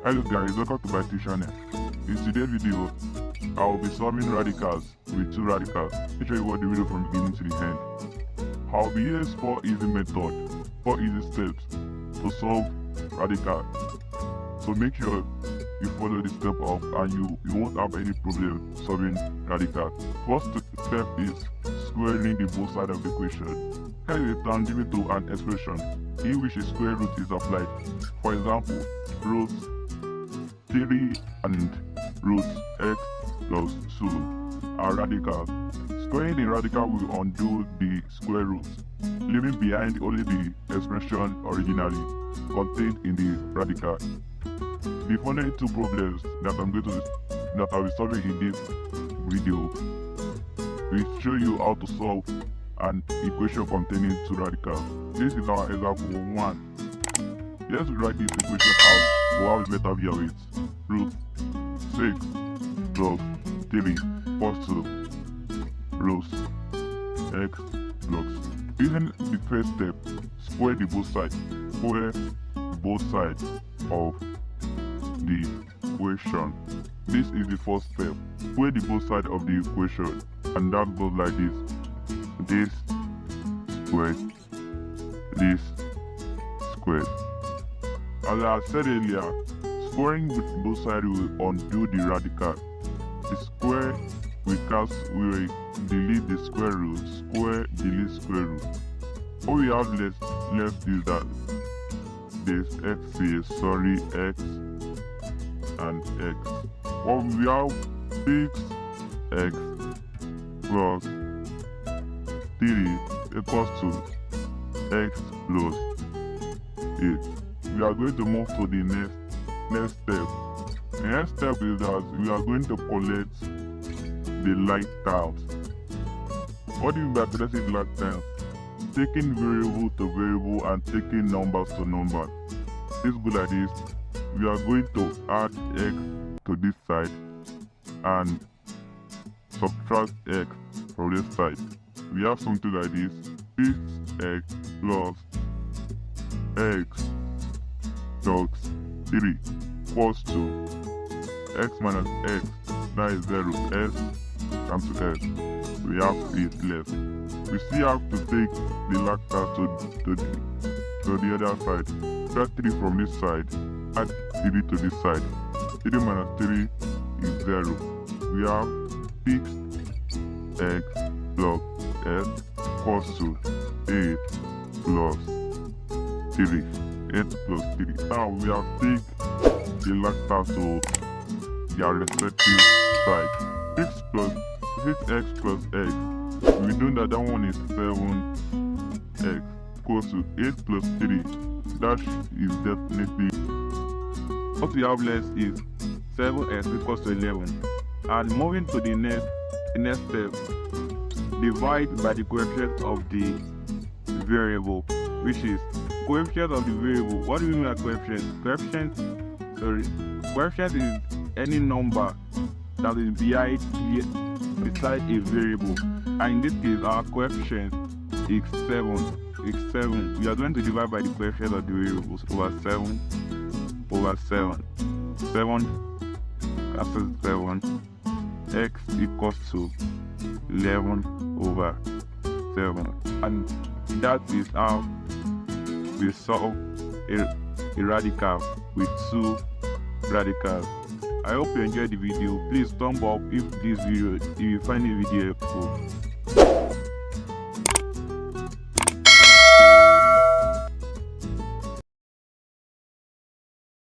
Hello guys, welcome to my channel. In today's video, I will be solving radicals with two radicals. Make sure you watch the video from the beginning to the end. I will be using 4 easy methods, 4 easy steps to solve radicals. So make sure you follow the step up and you won't have any problem solving radicals. First step is squaring the both sides of the equation. Here is a tangent to an expression in which a square root is applied. For example, root 3 and root x plus 2 are radicals. Squaring the radical will undo the square root, leaving behind only the expression originally contained in the radical. The following two problems that I'll be solving in this video will show you how to solve an equation containing two radicals. This is our example 1. Let's write this equation out to have a better view of it. Root 6 plus 3 equals to root x plus. Using the first step, square the both sides. Square both sides of the equation. This is the first step. Square the both sides of the equation, and that goes like this. This squared, this squared. As I said earlier, squaring with both sides will undo the radical. The square will delete the square root. Square delete square root. All we have left is that this x is x and x. Well, we have 6x plus 3 equals to x plus 8. We are going to move to the next step. The next step is that we are going to collect the like terms. What do you mean by collecting the like terms? Taking variable to variable and taking numbers to numbers. This goes like this. We are going to add x to this side and subtract x from this side. We have something like this. 6x plus x plus 3 equals to x minus x, that is 0, s comes to s. We have 8 left. We still have to take the lactase to the other side. Subtract 3 from this side, add 3 to this side. 3 minus 3 is 0. We have 6x plus s equals to 8 plus 3. 8 plus 3. Now we have taken the lactase to their respective side. 6x plus x. We know that one is 7x equals to 8 plus 3. That is definitely. What we have left is 7x equals to 11. And moving to the next step, divide by the coefficient of the variable, which is coefficient of the variable. What do we mean by coefficient? Coefficient is any number that is beside a variable. And in this case, our coefficient is 7. We are going to divide by the coefficient of the variables over 7 over 7. 7 after 7. X equals to 11 over 7. And that is how we solve a radical with two radicals. I hope you enjoyed the video. Please thumb up if you find the video helpful.